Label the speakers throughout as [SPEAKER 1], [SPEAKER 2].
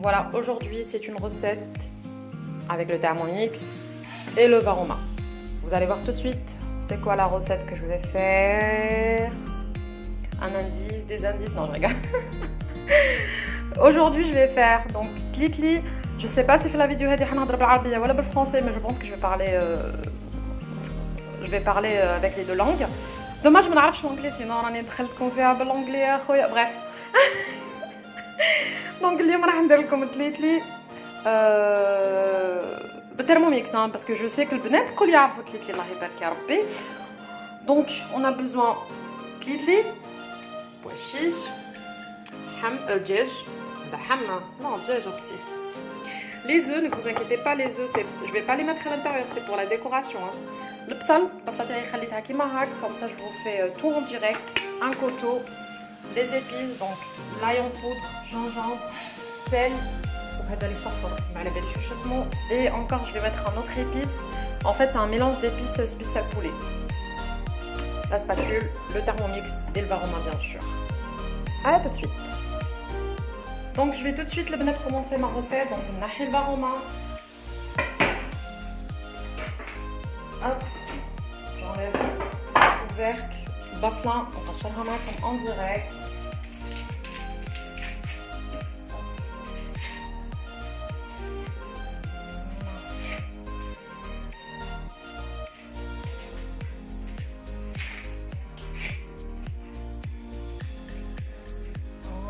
[SPEAKER 1] Voilà, aujourd'hui c'est une recette avec le Thermomix et le Varoma. Vous allez voir tout de suite c'est quoi la recette que je vais faire. Un indice, des indices, non je rigole. Aujourd'hui je vais faire donc tlitli. Je sais pas si في la vidéo هذه حنهضر بالعربية ولا بالفرنسي, mais je pense que je vais parler avec les deux langues. Dommage ما نعرفش l'anglais, sinon راني دخلتكم فيها بالانجلي يا خويا. Bref. Donc اليوم راح ندير لكم tlitli بالتhermomix, parce que je sais que البنات الكل يعرفوا tlitli الله يبارك يا ربي. Donc on a besoin tlitli, pois chiche, دجاج, non دجاج اختي. Les œufs, ne vous inquiétez pas, les œufs, je vais pas les mettre à l'intérieur, c'est pour la décoration. Le psal, comme ça je vous fais tout en direct. Un coteau, les épices, donc l'ail en poudre, gingembre, sel, et encore je vais mettre un autre épice. En fait c'est un mélange d'épices spécial poulet. La spatule, le Thermomix et le Varoma bien sûr. Allez, tout de suite. Donc je vais tout de suite commencer ma recette. Donc on a le Varoma. Hop, j'enlève le couvercle, le bassin, on va chercher en direct.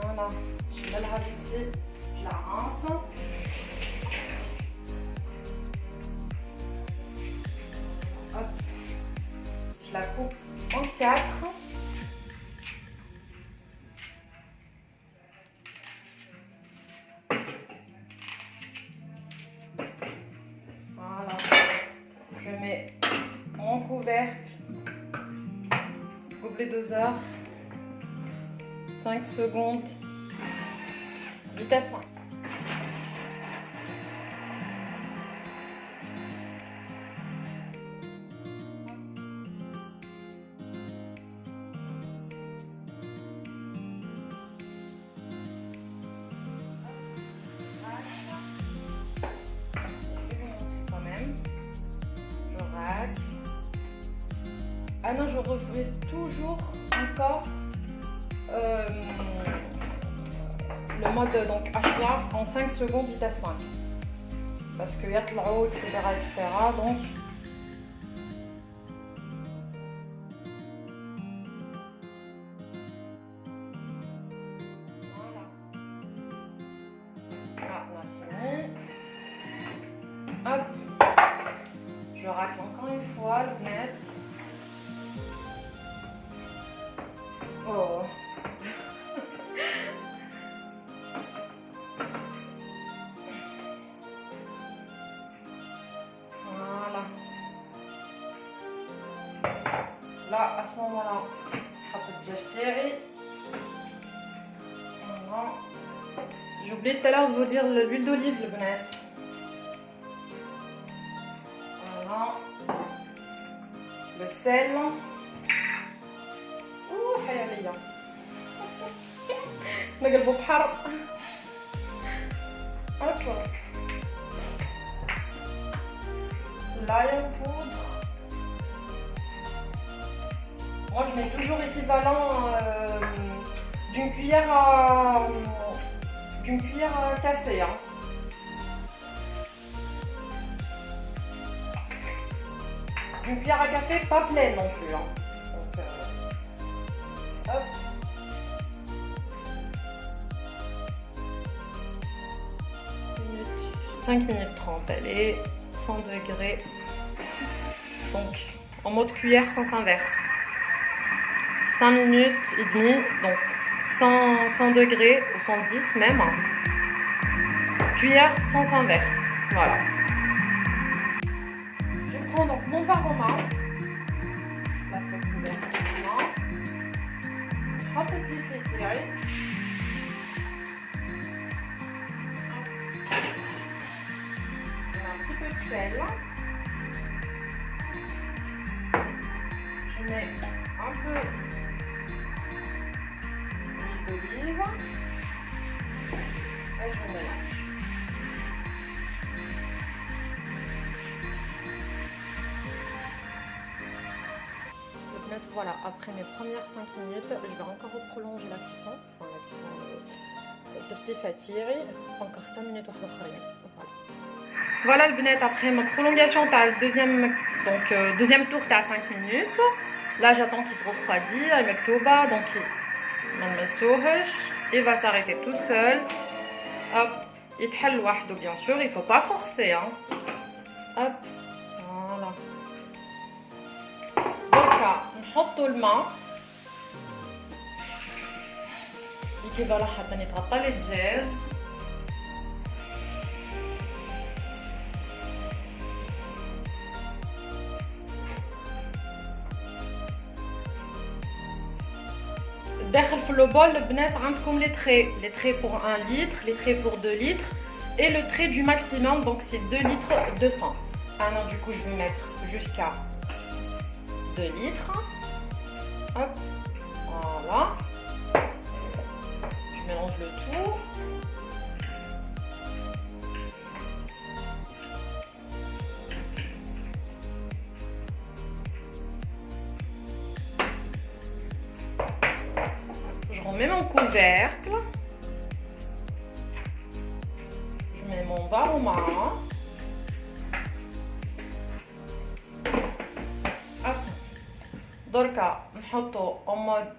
[SPEAKER 1] Voilà, je mets la vite fait, je la rince. Hop, je la coupe en 4. Voilà, je mets mon couvercle, gobelet doseur, 5 secondes, vitesse 1. Ah non, je refais toujours encore le mode donc hachoir en 5 secondes vitesse 5 parce qu'il y a de l'eau, etc. Donc voilà. Là, on a fini. Hop, je racle encore une fois le net. Oh. Voilà. Là, à ce moment-là, voilà. J'ai oublié tout à l'heure de vous dire l'huile d'olive, le bonnet. Voilà. Le sel. حيالية نقلبو بحر. اوكي l'ail en poudre. Moi je mets toujours l'équivalent d'une cuillère à café, hein. D'une cuillère à café pas pleine non plus, hein. Donc, hop. 5 minutes 30, elle est 100 degrés. Donc en mode cuillère sans inverse. 5 minutes et demie, donc 100 degrés ou 110 même. Cuillère sans inverse. Voilà. Je prends donc mon Varoma. Je place le couvercle maintenant. حط الكيس تاعي. Un petit peu de sel. Je mets un peu d'huile d'olive et je mélange. voilà, après mes premières 5 minutes, je vais encore prolonger la cuisson. Enfin, la cuisson, encore 5 minutes. Voilà. Voilà le benet après ma prolongation, tu as le deuxième tour, tu as 5 minutes. Là, j'attends qu'il se refroidisse, il met tout bas, donc il va s'arrêter tout seul. Hop, il t'helle wahdo, bien sûr, il ne faut pas forcer. Hein. Hop, voilà. Donc là, on حط الماء كيف راح حتى يتغطى الدجاج. داخل في لو بول البنات عندكم les traits pour 1 litre, les traits pour 2 litres et le trait du maximum, donc c'est 2 litres 200. Ah non, du coup je vais mettre jusqu'à 2 litres. Hop, voilà. Je mélange le tout. Je remets mon couvercle. Je mets mon varoma. دركا نحطو en mode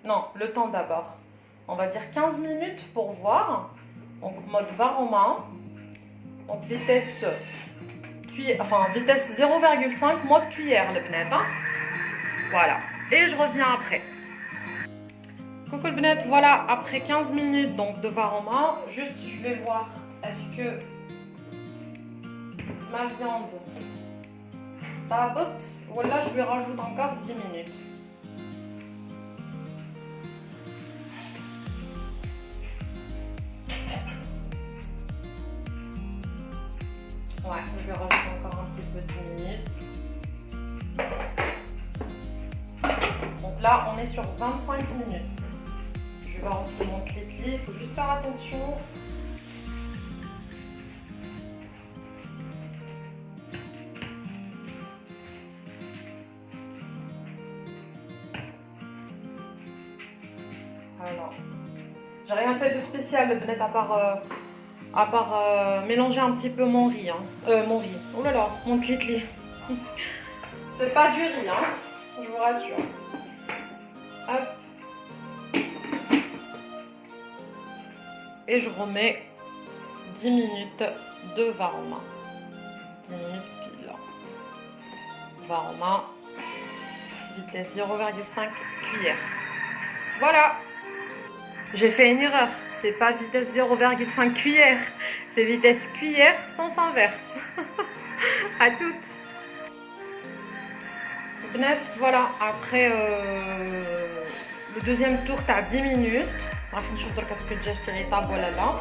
[SPEAKER 1] non, le temps d'abord. On va dire 15 minutes pour voir. Donc mode varoma. Donc vitesse vitesse 0,5 mode cuillère le bnet. Hein? Voilà. Et je reviens après. Coucou le bnet, voilà, après 15 minutes donc de varoma, juste je vais voir est-ce que ma viande tabote ou là je lui rajoute encore 10 minutes. Ouais, je lui rajoute encore un petit peu 10 minutes. Donc là, on est sur 25 minutes. Je vais voir aussi mon clitli, il faut juste faire attention. Alors, j'ai rien fait de spécial, le benet, à part mélanger un petit peu mon riz. Hein. Mon riz. Oh là là, mon clitli. C'est pas du riz, hein, je vous rassure. Hop. Et je remets 10 minutes de varoma. 10 minutes pile. Varoma. Vitesse 0,5 cuillère. Voilà. J'ai fait une erreur. C'est pas vitesse 0,5 cuillère. C'est vitesse cuillère sens inverse. À toutes. Voilà. Après le deuxième tour, tu as 10 minutes. راح نشوف درك اسكو الدجاج تاعي طاب ولا لا.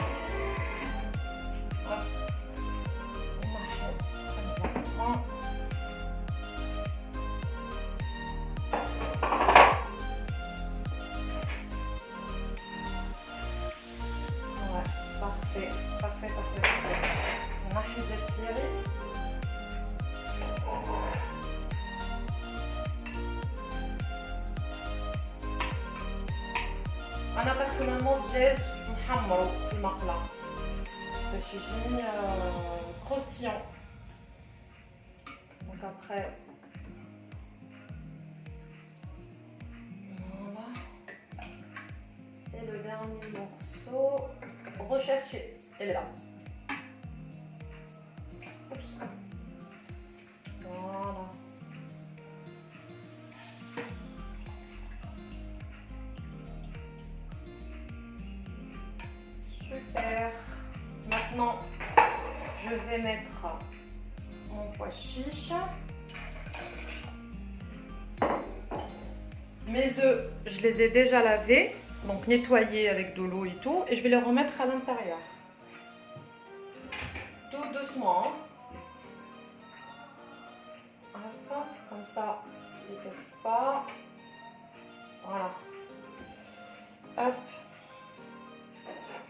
[SPEAKER 1] Parfait. نحي الدجاج تاعي. أنا personnellement الدجاج نحمرو في المقلة باش يجيني croustillant. Donc après voilà. Et le dernier morceau recherché, elle est là. Oups. Voilà. Super. Maintenant, je vais mettre mon pois chiche. Mes œufs, je les ai déjà lavés, donc nettoyés avec de l'eau et tout, et je vais les remettre à l'intérieur. Tout doucement. Hop, comme ça, ça ne casse pas. Voilà. Hop.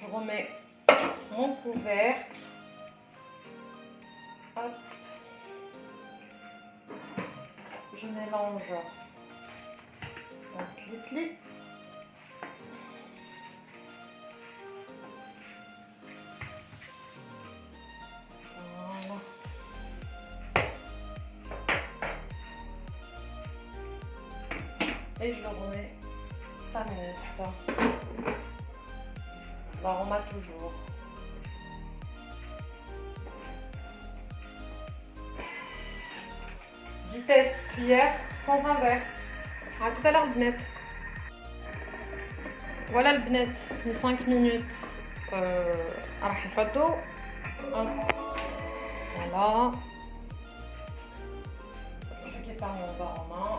[SPEAKER 1] Je remets mon couvercle. Hop. je mélange mon tlitli. Voilà. Et je le remets 5 minutes. L'aroma toujours. Vitesse cuillère, sens inverse. À tout à l'heure, Bnet. Voilà le Bnet, les 5 minutes à la photo. Voilà. Je vais faire mon verre en main.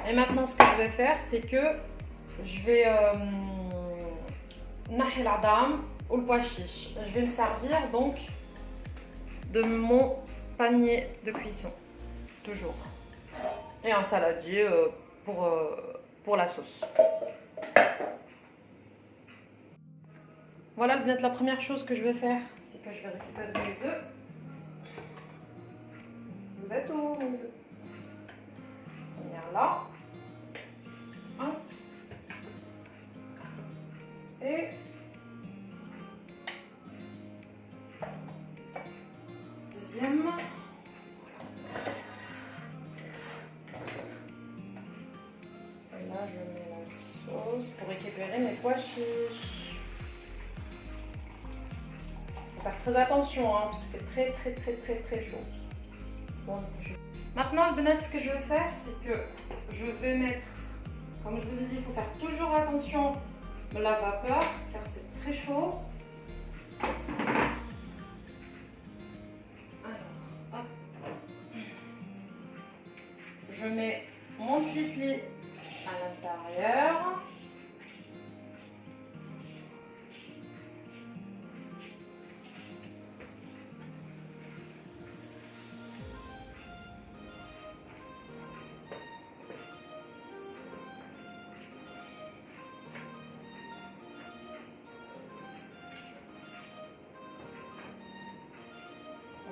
[SPEAKER 1] Et maintenant, ce que je vais faire, c'est que je vais nahi l'adam ou le pois chiche. Je vais me servir donc de mon panier de cuisson, toujours. Et un saladier pour la sauce. Voilà, bien la première chose que je vais faire, c'est que je vais récupérer les œufs. Vous êtes où? Première là. Et deuxième. Et là, je mets la sauce pour récupérer mes pois chiches. Il faut faire très attention, hein, parce que c'est très chaud. Bon, maintenant, le bennet, ce que je vais faire, c'est que je vais mettre, comme je vous ai dit, il faut faire toujours attention à la vapeur, car c'est très chaud. Alors, hop. Je mets mon tlitli à l'intérieur.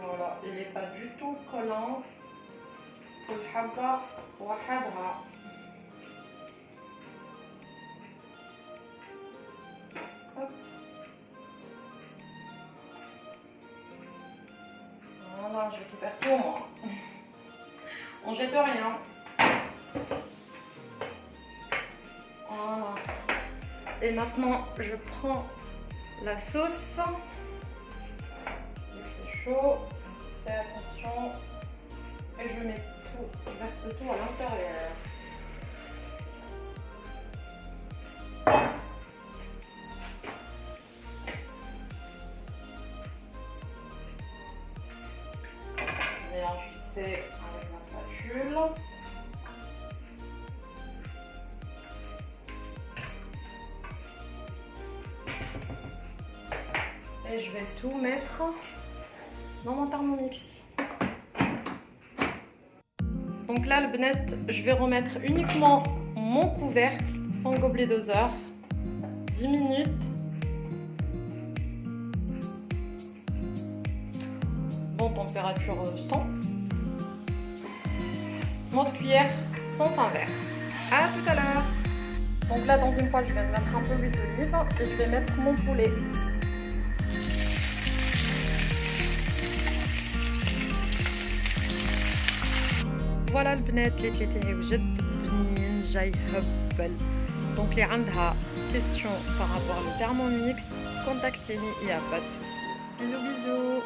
[SPEAKER 1] Voilà, il n'est pas du tout collant. والحبة وحدها. Voilà, je récupère tout moi. On jette rien. Voilà. Et maintenant, je prends la sauce. C'est chaud. Fais attention. Et je mets tout, je verse tout à l'intérieur. Je mélange vite fait avec ma spatule. Et je vais tout mettre dans mon Thermomix. Donc là, le bennet, je vais remettre uniquement mon couvercle sans gobelet doseur. 10 minutes. Bon, température 100. Monte cuillère, sens inverse. À tout à l'heure. Donc là, dans une poêle, je vais mettre un peu d'huile d'olive et je vais mettre mon poulet. Voilà البنات اللي تليتيه بجد بنين جاي هبل. Donc اللي عندها question par rapport au Thermomix, contactez-nous, il n'y a pas de souci. Bisous bisous.